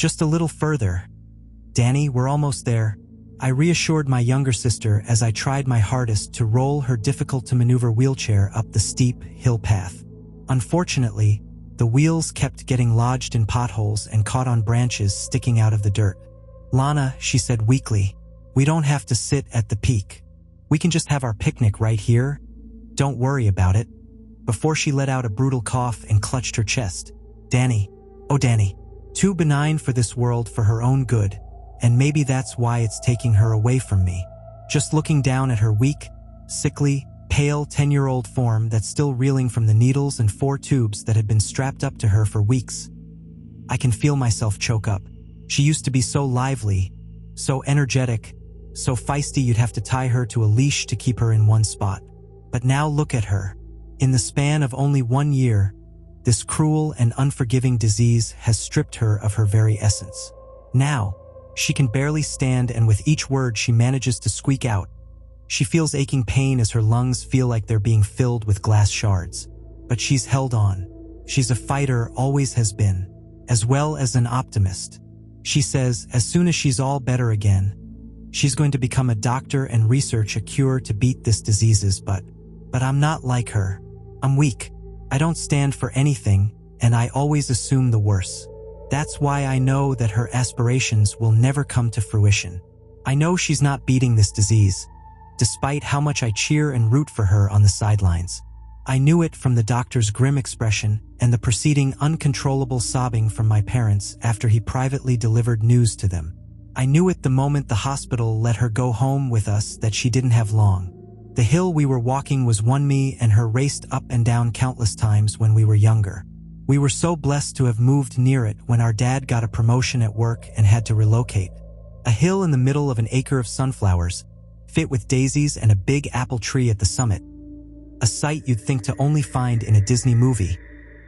Just a little further. Dani, we're almost there. I reassured my younger sister as I tried my hardest to roll her difficult-to-maneuver wheelchair up the steep hill path. Unfortunately, the wheels kept getting lodged in potholes and caught on branches sticking out of the dirt. Lana, she said weakly, we don't have to sit at the peak. We can just have our picnic right here. Don't worry about it. Before she let out a brutal cough and clutched her chest. Dani, oh Dani, too benign for this world for her own good, and maybe that's why it's taking her away from me. Just looking down at her weak, sickly, pale 10-year-old form that's still reeling from the needles and 4 tubes that had been strapped up to her for weeks. I can feel myself choke up. She used to be so lively, so energetic, so feisty you'd have to tie her to a leash to keep her in one spot. But now look at her. In the span of only 1 year, this cruel and unforgiving disease has stripped her of her very essence. Now, she can barely stand, and with each word she manages to squeak out. She feels aching pain as her lungs feel like they're being filled with glass shards. But she's held on. She's a fighter, always has been, as well as an optimist. She says as soon as she's all better again, she's going to become a doctor and research a cure to beat this diseases, but I'm not like her. I'm weak. I don't stand for anything, and I always assume the worst. That's why I know that her aspirations will never come to fruition. I know she's not beating this disease, despite how much I cheer and root for her on the sidelines. I knew it from the doctor's grim expression and the preceding uncontrollable sobbing from my parents after he privately delivered news to them. I knew it the moment the hospital let her go home with us that she didn't have long. The hill we were walking was one me and her raced up and down countless times when we were younger. We were so blessed to have moved near it when our dad got a promotion at work and had to relocate. A hill in the middle of an acre of sunflowers, fit with daisies and a big apple tree at the summit. A sight you'd think to only find in a Disney movie,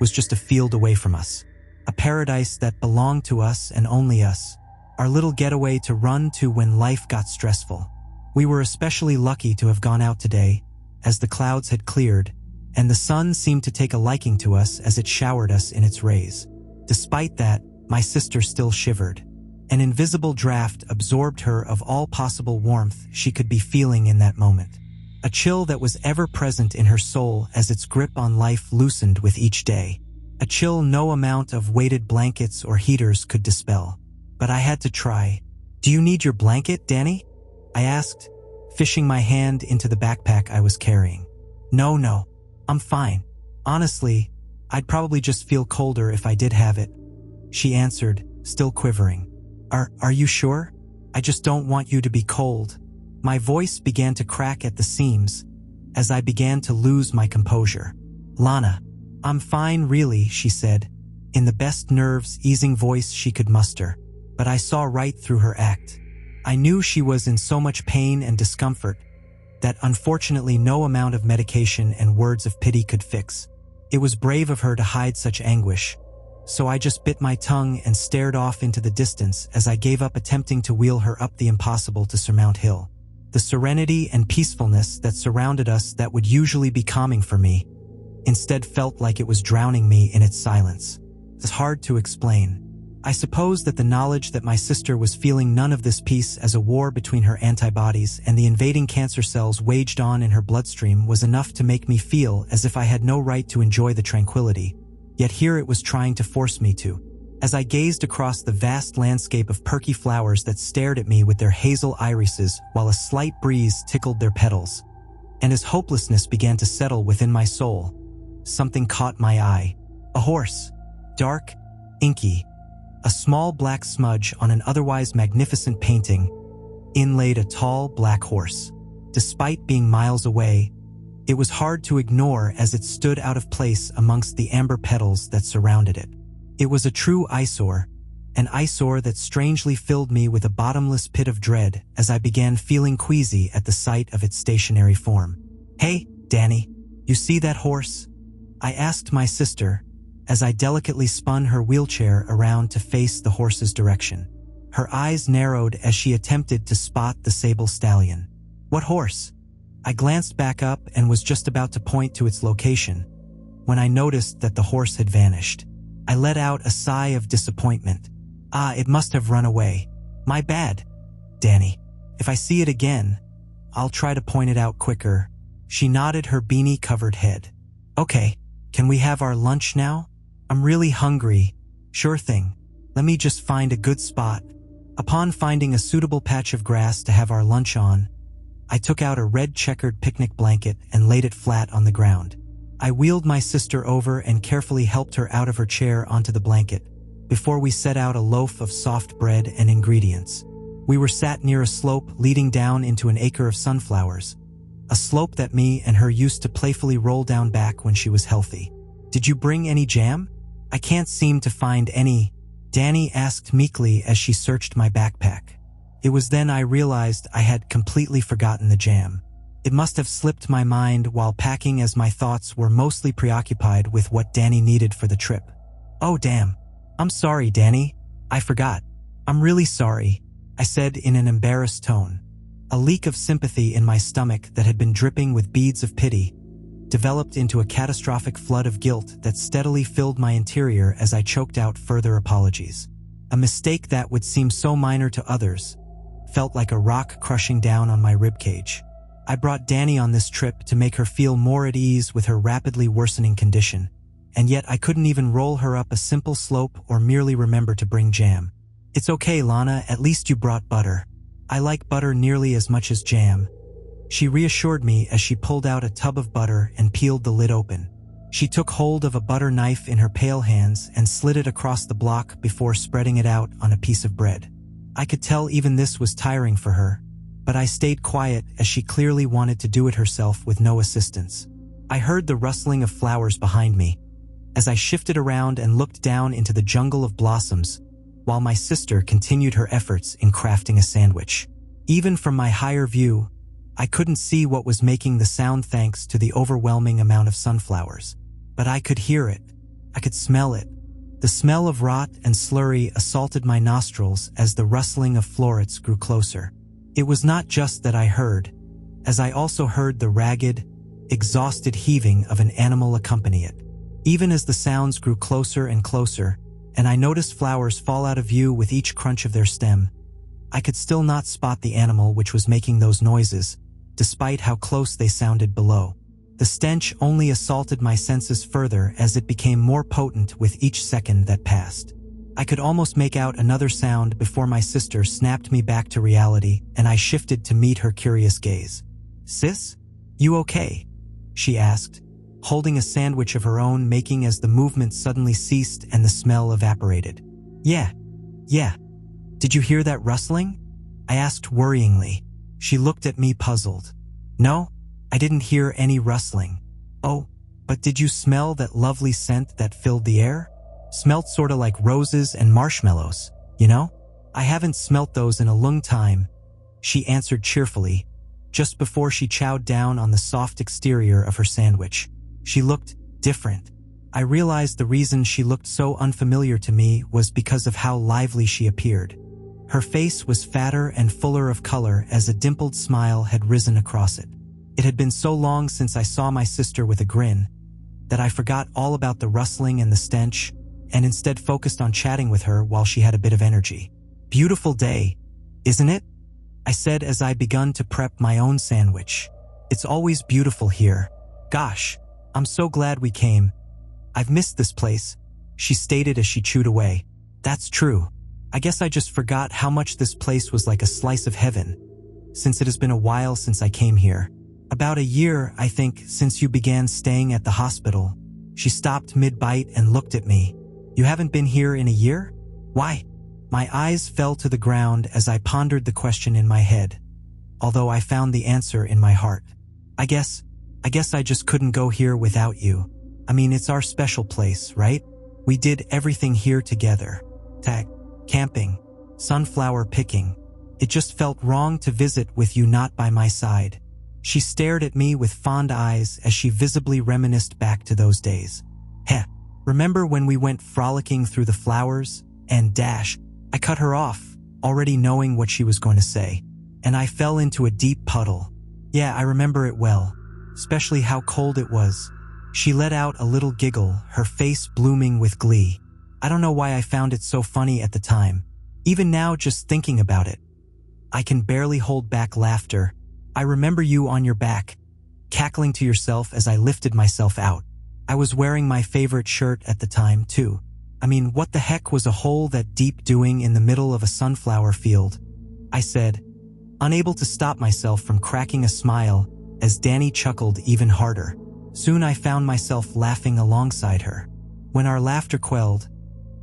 was just a field away from us. A paradise that belonged to us and only us. Our little getaway to run to when life got stressful. We were especially lucky to have gone out today, as the clouds had cleared, and the sun seemed to take a liking to us as it showered us in its rays. Despite that, my sister still shivered. An invisible draft absorbed her of all possible warmth she could be feeling in that moment. A chill that was ever present in her soul as its grip on life loosened with each day. A chill no amount of weighted blankets or heaters could dispel. But I had to try. Do you need your blanket, Dani? I asked, fishing my hand into the backpack I was carrying. No, I'm fine. Honestly, I'd probably just feel colder if I did have it. She answered, still quivering. Are you sure? I just don't want you to be cold. My voice began to crack at the seams as I began to lose my composure. Lana, I'm fine really, she said, in the best nerves-easing voice she could muster. But I saw right through her act. I knew she was in so much pain and discomfort that unfortunately no amount of medication and words of pity could fix. It was brave of her to hide such anguish, so I just bit my tongue and stared off into the distance as I gave up attempting to wheel her up the impossible to surmount hill. The serenity and peacefulness that surrounded us that would usually be calming for me instead felt like it was drowning me in its silence. It's hard to explain. I suppose that the knowledge that my sister was feeling none of this peace as a war between her antibodies and the invading cancer cells waged on in her bloodstream was enough to make me feel as if I had no right to enjoy the tranquility. Yet here it was trying to force me to. As I gazed across the vast landscape of perky flowers that stared at me with their hazel irises while a slight breeze tickled their petals, and as hopelessness began to settle within my soul, something caught my eye. A horse. Dark, inky. A small black smudge on an otherwise magnificent painting inlaid a tall black horse. Despite being miles away, it was hard to ignore as it stood out of place amongst the amber petals that surrounded it. It was a true eyesore, an eyesore that strangely filled me with a bottomless pit of dread as I began feeling queasy at the sight of its stationary form. Hey, Dani, you see that horse? I asked my sister, as I delicately spun her wheelchair around to face the horse's direction. Her eyes narrowed as she attempted to spot the sable stallion. What horse? I glanced back up and was just about to point to its location when I noticed that the horse had vanished. I let out a sigh of disappointment. It must have run away. My bad, Dani. If I see it again, I'll try to point it out quicker. She nodded her beanie-covered head. Okay, can we have our lunch now? I'm really hungry. Sure thing. Let me just find a good spot. Upon finding a suitable patch of grass to have our lunch on, I took out a red checkered picnic blanket and laid it flat on the ground. I wheeled my sister over and carefully helped her out of her chair onto the blanket before we set out a loaf of soft bread and ingredients. We were sat near a slope leading down into an acre of sunflowers, a slope that me and her used to playfully roll down back when she was healthy. Did you bring any jam? I can't seem to find any, Dani asked meekly as she searched my backpack. It was then I realized I had completely forgotten the jam. It must have slipped my mind while packing, as my thoughts were mostly preoccupied with what Dani needed for the trip. Oh damn. I'm sorry, Dani. I forgot. I'm really sorry, I said in an embarrassed tone. A leak of sympathy in my stomach that had been dripping with beads of pity developed into a catastrophic flood of guilt that steadily filled my interior as I choked out further apologies. A mistake that would seem so minor to others felt like a rock crushing down on my ribcage. I brought Dani on this trip to make her feel more at ease with her rapidly worsening condition, and yet I couldn't even roll her up a simple slope or merely remember to bring jam. It's okay, Lana, at least you brought butter. I like butter nearly as much as jam, she reassured me as she pulled out a tub of butter and peeled the lid open. She took hold of a butter knife in her pale hands and slid it across the block before spreading it out on a piece of bread. I could tell even this was tiring for her, but I stayed quiet as she clearly wanted to do it herself with no assistance. I heard the rustling of flowers behind me as I shifted around and looked down into the jungle of blossoms while my sister continued her efforts in crafting a sandwich. Even from my higher view, I couldn't see what was making the sound thanks to the overwhelming amount of sunflowers. But I could hear it. I could smell it. The smell of rot and slurry assaulted my nostrils as the rustling of florets grew closer. It was not just that I heard, as I also heard the ragged, exhausted heaving of an animal accompany it. Even as the sounds grew closer and closer, and I noticed flowers fall out of view with each crunch of their stem, I could still not spot the animal which was making those noises, despite how close they sounded below. The stench only assaulted my senses further as it became more potent with each second that passed. I could almost make out another sound before my sister snapped me back to reality and I shifted to meet her curious gaze. "Sis? You okay?" she asked, holding a sandwich of her own, making as the movement suddenly ceased and the smell evaporated. Yeah. Did you hear that rustling?" I asked worryingly. She looked at me puzzled. "No, I didn't hear any rustling." "Oh, but did you smell that lovely scent that filled the air? Smelt sorta like roses and marshmallows, you know? I haven't smelt those in a long time," she answered cheerfully, just before she chowed down on the soft exterior of her sandwich. She looked different. I realized the reason she looked so unfamiliar to me was because of how lively she appeared. Her face was fatter and fuller of color as a dimpled smile had risen across it. It had been so long since I saw my sister with a grin that I forgot all about the rustling and the stench and instead focused on chatting with her while she had a bit of energy. "Beautiful day, isn't it?" I said as I begun to prep my own sandwich. "It's always beautiful here. Gosh, I'm so glad we came. I've missed this place," she stated as she chewed away. "That's true. I guess I just forgot how much this place was like a slice of heaven, since it has been a while since I came here. About a year, I think, since you began staying at the hospital." She stopped mid-bite and looked at me. "You haven't been here in a year? Why?" My eyes fell to the ground as I pondered the question in my head, although I found the answer in my heart. I guess I just couldn't go here without you. I mean, it's our special place, right? We did everything here together. Camping, sunflower picking. It just felt wrong to visit with you not by my side." She stared at me with fond eyes as she visibly reminisced back to those days. Remember when we went frolicking through the flowers? And I cut her off, already knowing what she was going to say, and I fell into a deep puddle. "Yeah, I remember it well, especially how cold it was." She let out a little giggle, her face blooming with glee. I don't know why I found it so funny at the time. Even now, just thinking about it, I can barely hold back laughter. I remember you on your back, cackling to yourself as I lifted myself out. I was wearing my favorite shirt at the time, too. I mean, what the heck was a hole that deep doing in the middle of a sunflower field? I said, unable to stop myself from cracking a smile as Dani chuckled even harder. Soon I found myself laughing alongside her. When our laughter quelled,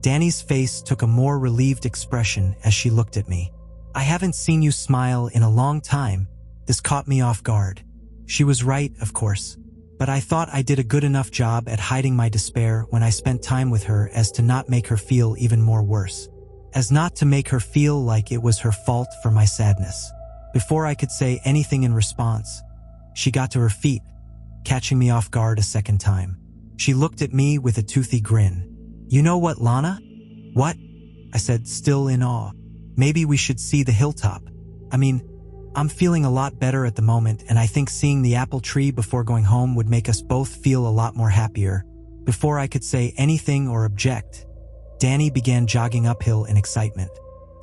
Dani's face took a more relieved expression as she looked at me. I haven't seen you smile in a long time. This caught me off guard. She was right, of course, but I thought I did a good enough job at hiding my despair when I spent time with her as to not make her feel even more worse, as not to make her feel like it was her fault for my sadness. Before I could say anything in response, she got to her feet, catching me off guard a second time. She looked at me with a toothy grin. You know what, Lana? What? I said, still in awe. Maybe we should see the hilltop. I mean, I'm feeling a lot better at the moment, and I think seeing the apple tree before going home would make us both feel a lot more happier. Before I could say anything or object, Dani began jogging uphill in excitement.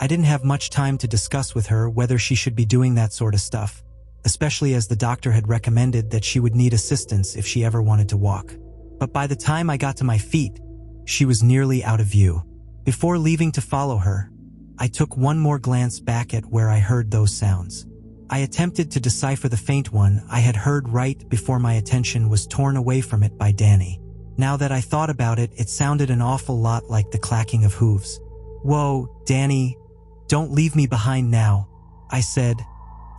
I didn't have much time to discuss with her whether she should be doing that sort of stuff, especially as the doctor had recommended that she would need assistance if she ever wanted to walk. But by the time I got to my feet, she was nearly out of view. Before leaving to follow her, I took one more glance back at where I heard those sounds. I attempted to decipher the faint one I had heard right before my attention was torn away from it by Dani. Now that I thought about it, it sounded an awful lot like the clacking of hooves. Whoa, Dani, don't leave me behind now, I said,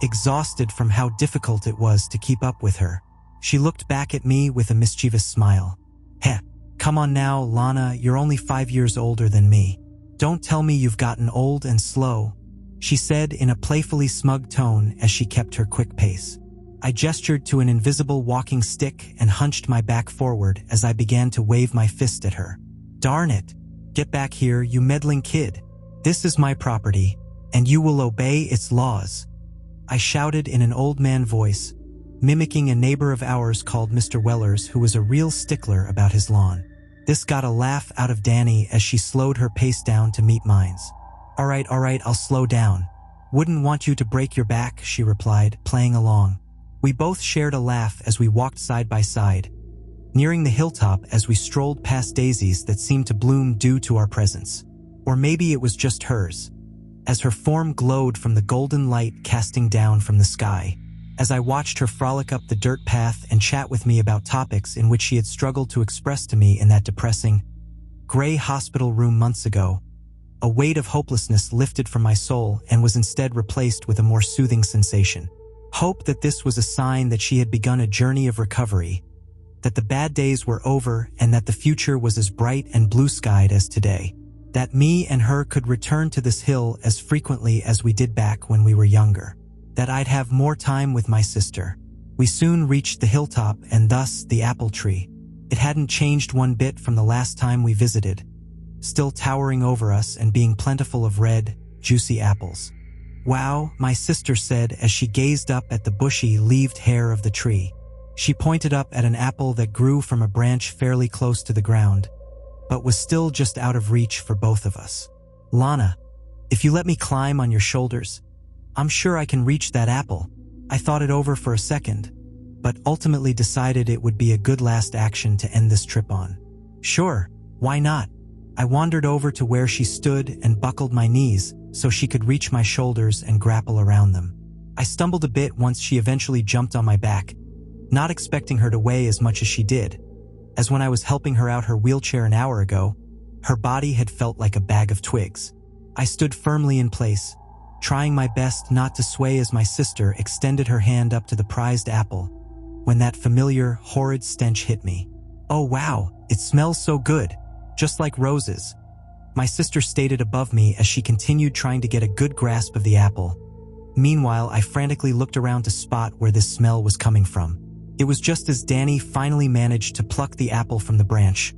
exhausted from how difficult it was to keep up with her. She looked back at me with a mischievous smile. Heh, come on now, Lana, you're only 5 years older than me. Don't tell me you've gotten old and slow, she said in a playfully smug tone as she kept her quick pace. I gestured to an invisible walking stick and hunched my back forward as I began to wave my fist at her. Darn it! Get back here, you meddling kid. This is my property, and you will obey its laws, I shouted in an old man voice, mimicking a neighbor of ours called Mr. Wellers, who was a real stickler about his lawn. This got a laugh out of Dani as she slowed her pace down to meet mine's. All right, I'll slow down. Wouldn't want you to break your back, she replied, playing along. We both shared a laugh as we walked side by side, nearing the hilltop as we strolled past daisies that seemed to bloom due to our presence. Or maybe it was just hers, as her form glowed from the golden light casting down from the sky. As I watched her frolic up the dirt path and chat with me about topics in which she had struggled to express to me in that depressing, gray hospital room months ago, a weight of hopelessness lifted from my soul and was instead replaced with a more soothing sensation. Hope that this was a sign that she had begun a journey of recovery, that the bad days were over and that the future was as bright and blue-skied as today, that me and her could return to this hill as frequently as we did back when we were younger, that I'd have more time with my sister. We soon reached the hilltop and thus the apple tree. It hadn't changed one bit from the last time we visited, still towering over us and being plentiful of red, juicy apples. Wow, my sister said as she gazed up at the bushy, leaved hair of the tree. She pointed up at an apple that grew from a branch fairly close to the ground, but was still just out of reach for both of us. Lana, if you let me climb on your shoulders, I'm sure I can reach that apple. I thought it over for a second, but ultimately decided it would be a good last action to end this trip on. Sure, why not? I wandered over to where she stood and buckled my knees so she could reach my shoulders and grapple around them. I stumbled a bit once she eventually jumped on my back, not expecting her to weigh as much as she did, as when I was helping her out her wheelchair an hour ago, her body had felt like a bag of twigs. I stood firmly in place, trying my best not to sway as my sister extended her hand up to the prized apple, when that familiar, horrid stench hit me. Oh wow, it smells so good, just like roses, my sister stated above me as she continued trying to get a good grasp of the apple. Meanwhile, I frantically looked around to spot where this smell was coming from. It was just as Dani finally managed to pluck the apple from the branch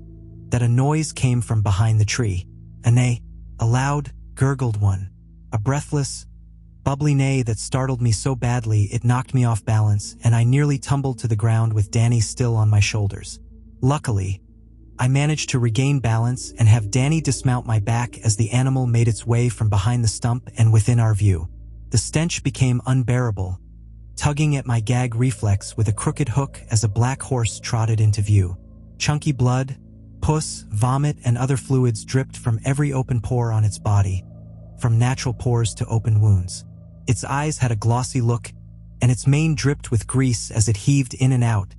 that a noise came from behind the tree. A neigh, a loud, gurgled one. A breathless, bubbly neigh that startled me so badly it knocked me off balance and I nearly tumbled to the ground with Dani still on my shoulders. Luckily, I managed to regain balance and have Dani dismount my back as the animal made its way from behind the stump and within our view. The stench became unbearable, tugging at my gag reflex with a crooked hook as a black horse trotted into view. Chunky blood, pus, vomit, and other fluids dripped from every open pore on its body, from natural pores to open wounds. Its eyes had a glossy look, and its mane dripped with grease as it heaved in and out,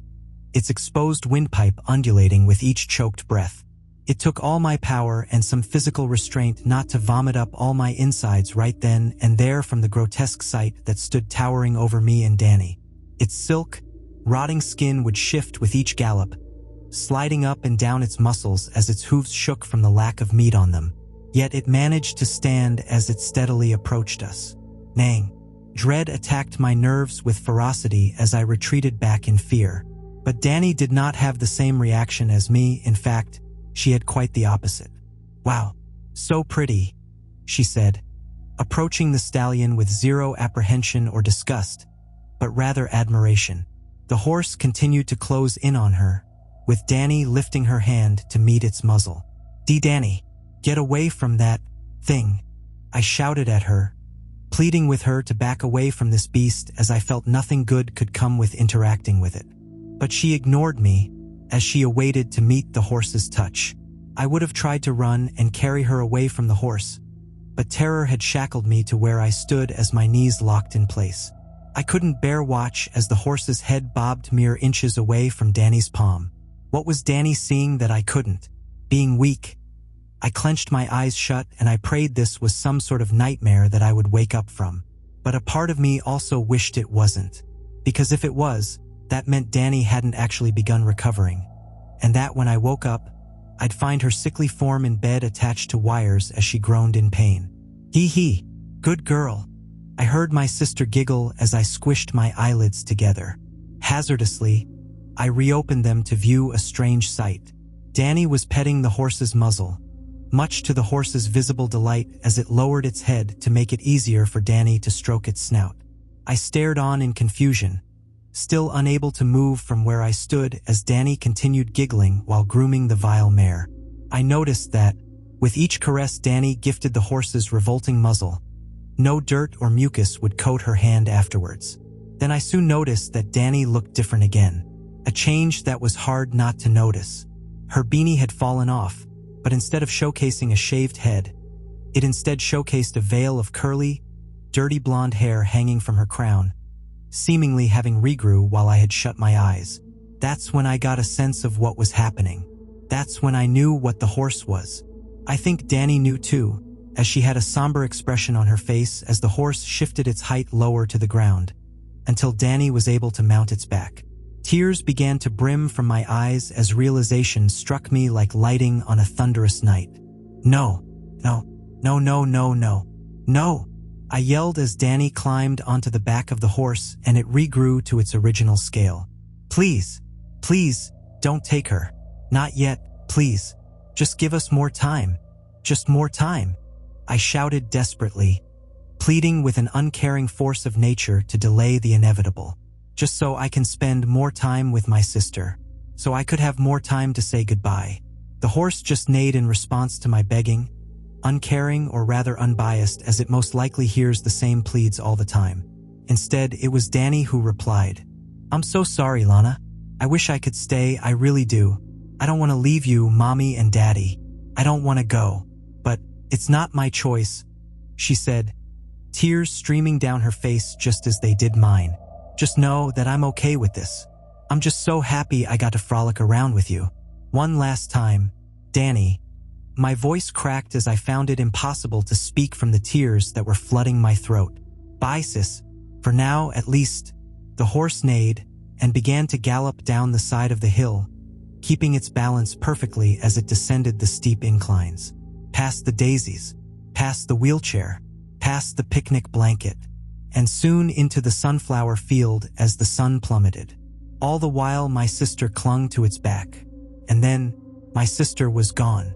its exposed windpipe undulating with each choked breath. It took all my power and some physical restraint not to vomit up all my insides right then and there from the grotesque sight that stood towering over me and Dani. Its silk, rotting skin would shift with each gallop, sliding up and down its muscles as its hooves shook from the lack of meat on them. Yet it managed to stand as it steadily approached us. Neighing. Dread attacked my nerves with ferocity as I retreated back in fear. But Dani did not have the same reaction as me. In fact, she had quite the opposite. "Wow, so pretty," she said, approaching the stallion with zero apprehension or disgust, but rather admiration. The horse continued to close in on her, with Dani lifting her hand to meet its muzzle. Dani, get away from that thing," I shouted at her, pleading with her to back away from this beast as I felt nothing good could come with interacting with it. But she ignored me as she awaited to meet the horse's touch. I would have tried to run and carry her away from the horse, but terror had shackled me to where I stood as my knees locked in place. I couldn't bear watch as the horse's head bobbed mere inches away from Dani's palm. What was Dani seeing that I couldn't? Being weak. I clenched my eyes shut and I prayed this was some sort of nightmare that I would wake up from. But a part of me also wished it wasn't, because if it was, that meant Dani hadn't actually begun recovering, and that when I woke up, I'd find her sickly form in bed attached to wires as she groaned in pain. Hee, good girl. I heard my sister giggle as I squished my eyelids together. Hazardously, I reopened them to view a strange sight. Dani was petting the horse's muzzle, much to the horse's visible delight as it lowered its head to make it easier for Dani to stroke its snout. I stared on in confusion, still unable to move from where I stood as Dani continued giggling while grooming the vile mare. I noticed that, with each caress Dani gifted the horse's revolting muzzle, no dirt or mucus would coat her hand afterwards. Then I soon noticed that Dani looked different again, a change that was hard not to notice. Her beanie had fallen off, but instead of showcasing a shaved head, it instead showcased a veil of curly, dirty blonde hair hanging from her crown, seemingly having regrew while I had shut my eyes. That's when I got a sense of what was happening. That's when I knew what the horse was. I think Dani knew too, as she had a somber expression on her face as the horse shifted its height lower to the ground, until Dani was able to mount its back. Tears began to brim from my eyes as realization struck me like lighting on a thunderous night. No, I yelled as Dani climbed onto the back of the horse and it regrew to its original scale. Please, don't take her. Not yet, please. Just give us more time. Just more time. I shouted desperately, pleading with an uncaring force of nature to delay the inevitable. Just so I can spend more time with my sister. So I could have more time to say goodbye. The horse just neighed in response to my begging, uncaring or rather unbiased as it most likely hears the same pleads all the time. Instead, it was Dani who replied, "I'm so sorry, Lana. I wish I could stay, I really do. I don't want to leave you, Mommy and Daddy. I don't want to go. But it's not my choice," she said, tears streaming down her face just as they did mine. "Just know that I'm okay with this. I'm just so happy I got to frolic around with you. One last time, Dani." My voice cracked as I found it impossible to speak from the tears that were flooding my throat. "Bye, sis. For now, at least." The horse neighed and began to gallop down the side of the hill, keeping its balance perfectly as it descended the steep inclines. Past the daisies, past the wheelchair, past the picnic blanket, and soon into the sunflower field as the sun plummeted. All the while my sister clung to its back. And then, my sister was gone.